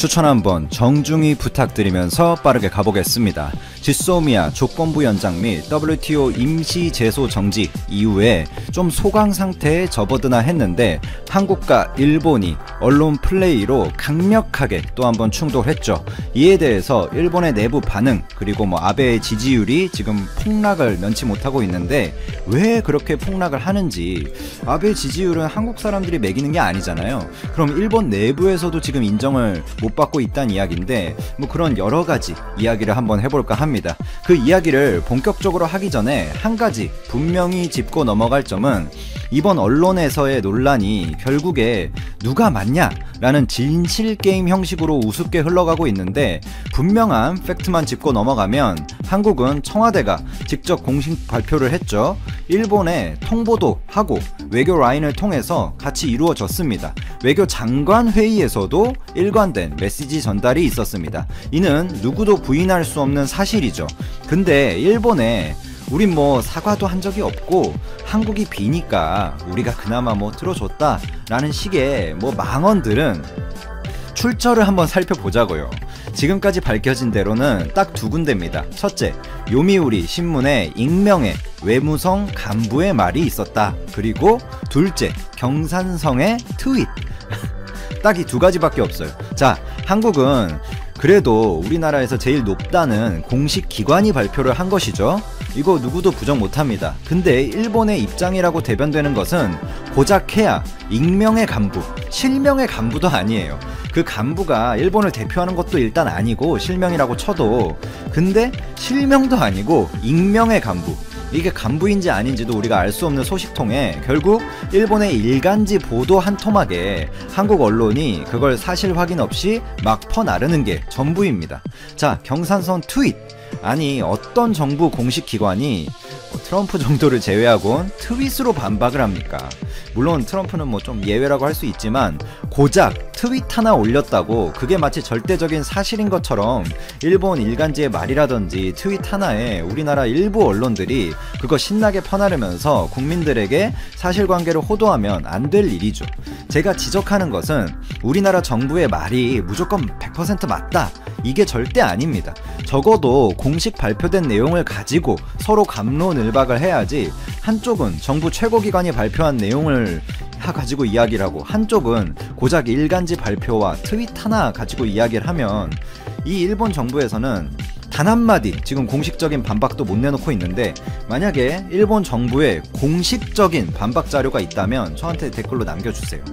추천 한번 정중히 부탁드리면서 빠르게 가보겠습니다. 지소미아 조건부 연장 및 WTO 임시 제소 정지 이후에 좀 소강 상태에 접어드나 했는데 한국과 일본이 언론 플레이로 강력하게 또 한번 충돌했죠. 이에 대해서 일본의 내부 반응 그리고 아베의 지지율이 지금 폭락을 면치 못하고 있는데 왜 그렇게 폭락을 하는지, 아베 지지율은 한국 사람들이 매기는 게 아니잖아요. 그럼 일본 내부에서도 지금 인정을 못 받고 있다는 이야기인데 그런 여러가지 이야기를 한번 해볼까 합니다. 그 이야기를 본격적으로 하기 전에 한 가지 분명히 짚고 넘어갈 점은, 이번 언론에서의 논란이 결국에 누가 맞냐 라는 진실게임 형식으로 우습게 흘러가고 있는데, 분명한 팩트만 짚고 넘어가면 한국은 청와대가 직접 공식 발표를 했죠. 일본에 통보도 하고 외교 라인을 통해서 같이 이루어졌습니다. 외교 장관 회의에서도 일관된 메시지 전달이 있었습니다. 이는 누구도 부인할 수 없는 사실이죠. 근데 일본에 우린 사과도 한 적이 없고 한국이 비니까 우리가 그나마 들어줬다 라는 식의 망언들은 출처를 한번 살펴보자고요. 지금까지 밝혀진 대로는 딱 두 군데입니다. 첫째, 요미우리 신문에 익명의 외무성 간부의 말이 있었다. 그리고 둘째, 경산성의 트윗. 딱 이 두 가지밖에 없어요. 자, 한국은 그래도 우리나라에서 제일 높다는 공식 기관이 발표를 한 것이죠. 이거 누구도 부정 못합니다. 근데 일본의 입장이라고 대변되는 것은 고작 해야 익명의 간부, 실명의 간부도 아니에요. 그 간부가 일본을 대표하는 것도 일단 아니고 실명이라고 쳐도, 근데 실명도 아니고 익명의 간부, 이게 간부인지 아닌지도 우리가 알 수 없는 소식통에 결국 일본의 일간지 보도 한 토막에 한국 언론이 그걸 사실 확인 없이 막 퍼나르는 게 전부입니다. 자, 경산선 트윗. 아니, 어떤 정부 공식 기관이 트럼프 정도를 제외하곤 트윗으로 반박을 합니까? 물론 트럼프는 좀 예외라고 할 수 있지만 고작 트윗 하나 올렸다고 그게 마치 절대적인 사실인 것처럼 일본 일간지의 말이라든지 트윗 하나에 우리나라 일부 언론들이 그거 신나게 퍼나르면서 국민들에게 사실관계를 호도하면 안 될 일이죠. 제가 지적하는 것은 우리나라 정부의 말이 무조건 100% 맞다, 이게 절대 아닙니다. 적어도 공식 발표된 내용을 가지고 서로 갑론을박을 해야지, 한쪽은 정부 최고기관이 발표한 내용을 가지고 이야기를 하고 한쪽은 고작 일간지 발표와 트윗 하나 가지고 이야기를 하면, 이 일본 정부에서는 단 한마디 지금 공식적인 반박도 못 내놓고 있는데, 만약에 일본 정부의 공식적인 반박 자료가 있다면 저한테 댓글로 남겨주세요.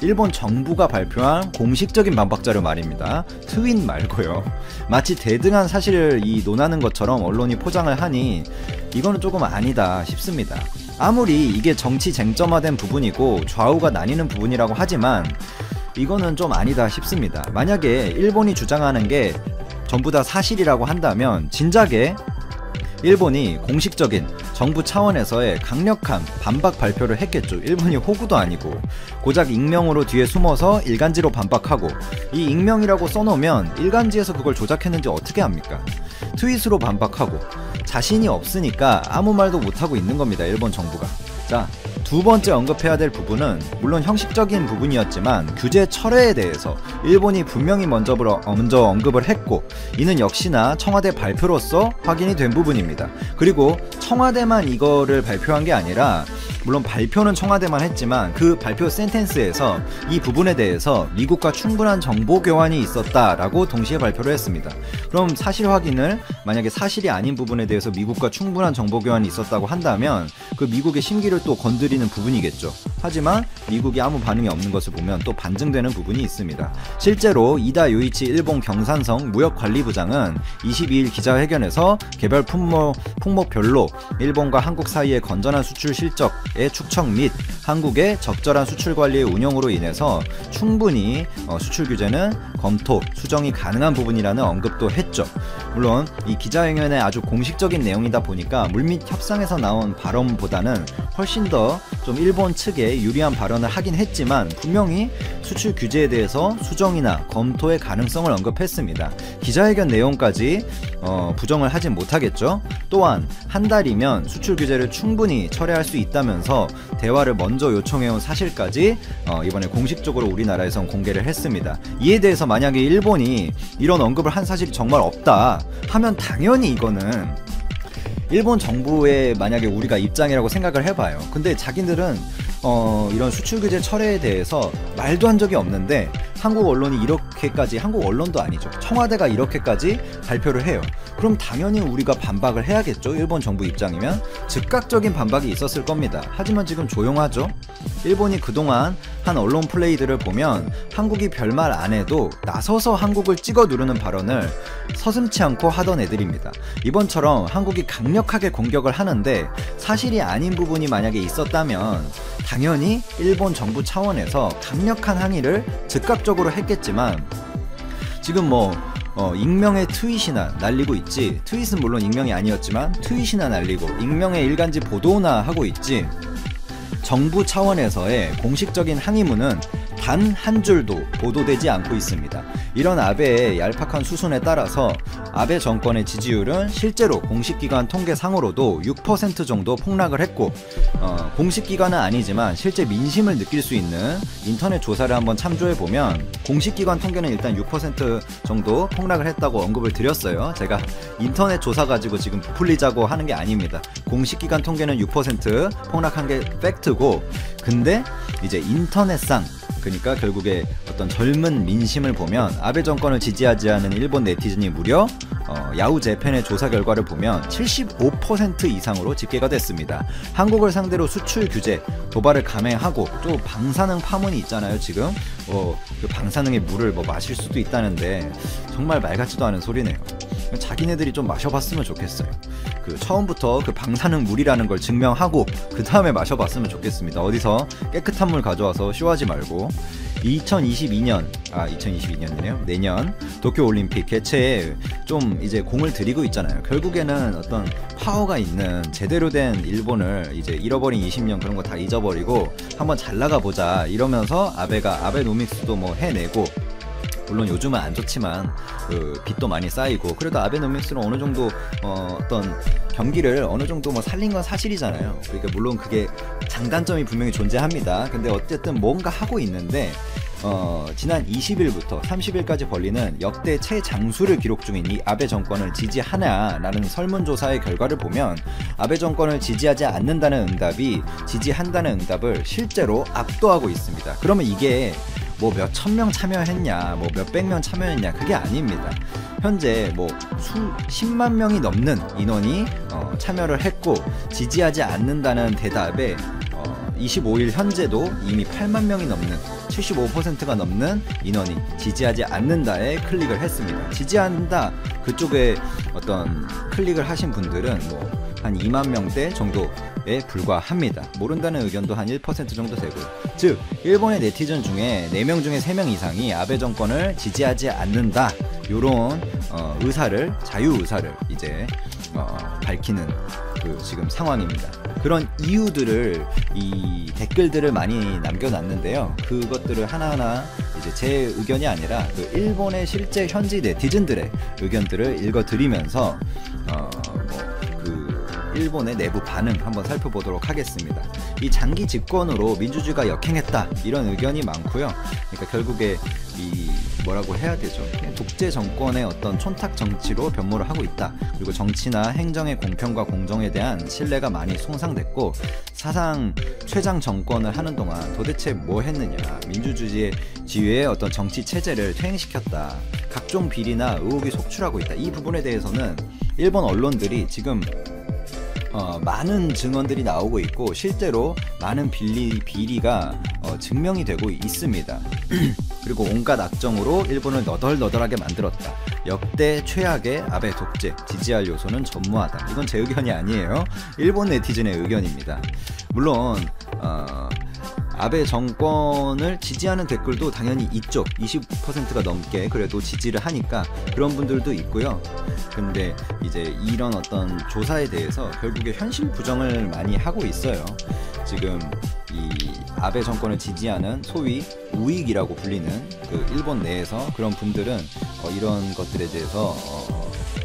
일본 정부가 발표한 공식적인 반박 자료 말입니다. 트윗 말고요. 마치 대등한 사실을 논하는 것처럼 언론이 포장을 하니 이거는 조금 아니다 싶습니다. 아무리 이게 정치 쟁점화된 부분이고 좌우가 나뉘는 부분이라고 하지만 이거는 좀 아니다 싶습니다. 만약에 일본이 주장하는 게 전부 다 사실이라고 한다면 진작에 일본이 공식적인 정부 차원에서의 강력한 반박 발표를 했겠죠. 일본이 호구도 아니고 고작 익명으로 뒤에 숨어서 일간지로 반박하고, 이 익명이라고 써놓으면 일간지에서 그걸 조작했는지 어떻게 합니까? 트윗으로 반박하고, 자신이 없으니까 아무 말도 못하고 있는 겁니다, 일본 정부가. 자, 두 번째 언급해야 될 부분은 물론 형식적인 부분이었지만 규제 철회에 대해서 일본이 분명히 먼저 언급을 했고, 이는 역시나 청와대 발표로서 확인이 된 부분입니다. 그리고 청와대만 이거를 발표한 게 아니라, 물론 발표는 청와대만 했지만 그 발표 센텐스에서 이 부분에 대해서 미국과 충분한 정보 교환이 있었다라고 동시에 발표를 했습니다. 그럼 사실 확인을, 만약에 사실이 아닌 부분에 대해서 미국과 충분한 정보 교환이 있었다고 한다면 그 미국의 심기를 또 건드리는 부분이겠죠. 하지만 미국이 아무 반응이 없는 것을 보면 또 반증되는 부분이 있습니다. 실제로 이다 요이치 일본 경산성 무역관리부장은 22일 기자회견에서 개별 품목별로 일본과 한국 사이의 건전한 수출 실적의 축적 및 한국의 적절한 수출 관리의 운영으로 인해서 충분히 수출 규제는 검토, 수정이 가능한 부분이라는 언급도 했죠. 물론 이 기자회견의 아주 공식적인 내용이다 보니까 물밑 협상에서 나온 발언보다는 훨씬 더 좀 좀 일본 측에 유리한 발언을 하긴 했지만 분명히 수출 규제에 대해서 수정이나 검토의 가능성을 언급했습니다. 기자회견 내용까지 부정을 하진 못하겠죠. 또한 한 달이면 수출 규제를 충분히 철회할 수 있다면서 대화를 먼저 요청해온 사실까지 이번에 공식적으로 우리나라에선 공개를 했습니다. 이에 대해서 만약에 일본이 이런 언급을 한 사실이 정말 없다 하면 당연히 이거는 일본 정부의 만약에 우리가 입장이라고 생각을 해봐요. 근데 자기들은 이런 수출 규제 철회에 대해서 말도 한 적이 없는데 한국 언론이 이렇게까지, 한국 언론도 아니죠, 청와대가 이렇게까지 발표를 해요. 그럼 당연히 우리가 반박을 해야겠죠. 일본 정부 입장이면 즉각적인 반박이 있었을 겁니다. 하지만 지금 조용하죠. 일본이 그동안 한 언론 플레이들을 보면 한국이 별말 안 해도 나서서 한국을 찍어 누르는 발언을 서슴지 않고 하던 애들입니다. 이번처럼 한국이 강력하게 공격을 하는데 사실이 아닌 부분이 만약에 있었다면 당연히 일본 정부 차원에서 강력한 항의를 즉각적으로 했겠지만 지금 뭐 익명의 트윗이나 날리고 있지, 트윗은 물론 익명이 아니었지만 트윗이나 날리고 익명의 일간지 보도나 하고 있지, 정부 차원에서의 공식적인 항의문은 단 한 줄도 보도되지 않고 있습니다. 이런 아베의 얄팍한 수순에 따라서 아베 정권의 지지율은 실제로 공식기관 통계상으로도 6% 정도 폭락을 했고, 공식기관은 아니지만 실제 민심을 느낄 수 있는 인터넷 조사를 한번 참조해보면 공식기관 통계는 일단 6% 정도 폭락을 했다고 언급을 드렸어요. 제가 인터넷 조사 가지고 지금 부풀리자고 하는 게 아닙니다. 공식기관 통계는 6% 폭락한 게 팩트고, 근데 이제 인터넷상, 그러니까 결국에 어떤 젊은 민심을 보면 아베 정권을 지지하지 않은 일본 네티즌이 무려 야후 재팬의 조사 결과를 보면 75% 이상으로 집계가 됐습니다. 한국을 상대로 수출 규제, 도발을 감행하고 또 방사능 파문이 있잖아요. 지금 그 방사능의 물을 마실 수도 있다는데 정말 말 같지도 않은 소리네요. 자기네들이 좀 마셔봤으면 좋겠어요. 그 처음부터 그 방사능 물이라는 걸 증명하고 그 다음에 마셔봤으면 좋겠습니다. 어디서 깨끗한 물 가져와서 쇼하지 말고. 2022년이네요. 내년 도쿄올림픽 개최에 좀 이제 공을 들이고 있잖아요. 결국에는 어떤 파워가 있는 제대로 된 일본을 이제 잃어버린 20년 그런 거 다 잊어버리고 한번 잘 나가보자 이러면서 아베노믹스도 뭐 해내고, 물론 요즘은 안 좋지만 빚도 많이 쌓이고, 그래도 아베노믹스는 어느 정도 어떤 경기를 어느 정도 살린 건 사실이잖아요. 그러니까 물론 그게 장단점이 분명히 존재합니다. 근데 어쨌든 뭔가 하고 있는데 지난 20일부터 30일까지 벌리는 역대 최장수를 기록 중인 이 아베 정권을 지지하냐라는 설문조사의 결과를 보면 아베 정권을 지지하지 않는다는 응답이 지지한다는 응답을 실제로 압도하고 있습니다. 그러면 이게 뭐 몇천 명 참여했냐, 뭐 몇백 명 참여했냐, 그게 아닙니다. 현재 뭐 수십만 명이 넘는 인원이 참여를 했고, 지지하지 않는다는 대답에 25일 현재도 이미 8만 명이 넘는 75%가 넘는 인원이 지지하지 않는다에 클릭을 했습니다. 지지한다 그쪽에 어떤 클릭을 하신 분들은 뭐 한 2만 명대 정도에 불과합니다. 모른다는 의견도 한 1% 정도 되고요. 즉 일본의 네티즌 중에 4명 중에 3명 이상이 아베 정권을 지지하지 않는다, 요런 의사를, 자유 의사를 이제 밝히는 지금 상황입니다. 그런 이유들을, 이 댓글들을 많이 남겨놨는데요. 그것들을 하나하나 이제 제 의견이 아니라 일본의 실제 현지 네티즌들의 의견들을 읽어드리면서 일본의 내부 반응 한번 살펴보도록 하겠습니다. 이 장기 집권으로 민주주의가 역행했다, 이런 의견이 많고요. 그러니까 결국에 이 뭐라고 해야 되죠? 독재 정권의 어떤 촌탁 정치로 변모를 하고 있다. 그리고 정치나 행정의 공평과 공정에 대한 신뢰가 많이 손상됐고, 사상 최장 정권을 하는 동안 도대체 뭐 했느냐, 민주주의의 어떤 정치 체제를 퇴행시켰다, 각종 비리나 의혹이 속출하고 있다. 이 부분에 대해서는 일본 언론들이 지금 많은 증언들이 나오고 있고 실제로 많은 비리가 증명이 되고 있습니다. 그리고 온갖 악정으로 일본을 너덜너덜하게 만들었다. 역대 최악의 아베 독재, 지지할 요소는 전무하다. 이건 제 의견이 아니에요. 일본 네티즌의 의견입니다. 물론 아베 정권을 지지하는 댓글도 당연히 이쪽 20%가 넘게 그래도 지지를 하니까 그런 분들도 있고요. 근데 이제 이런 어떤 조사에 대해서 결국에 현실 부정을 많이 하고 있어요. 지금 이 아베 정권을 지지하는 소위 우익이라고 불리는 그 일본 내에서 그런 분들은 이런 것들에 대해서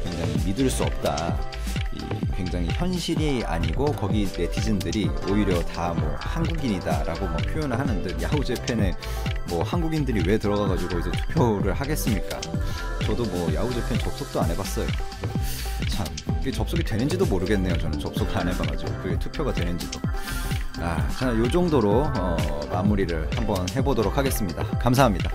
굉장히 믿을 수 없다. 굉장히 현실이 아니고 거기 네티즌들이 오히려 다 뭐 한국인이다라고 뭐 표현을 하는데 야후재팬에 뭐 한국인들이 왜 들어가가지고 거기서 투표를 하겠습니까? 저도 뭐 야후재팬 접속도 안 해봤어요. 참 이게 접속이 되는지도 모르겠네요. 저는 접속 안 해봐가지고 그게 투표가 되는지도. 자, 요 정도로 마무리를 한번 해보도록 하겠습니다. 감사합니다.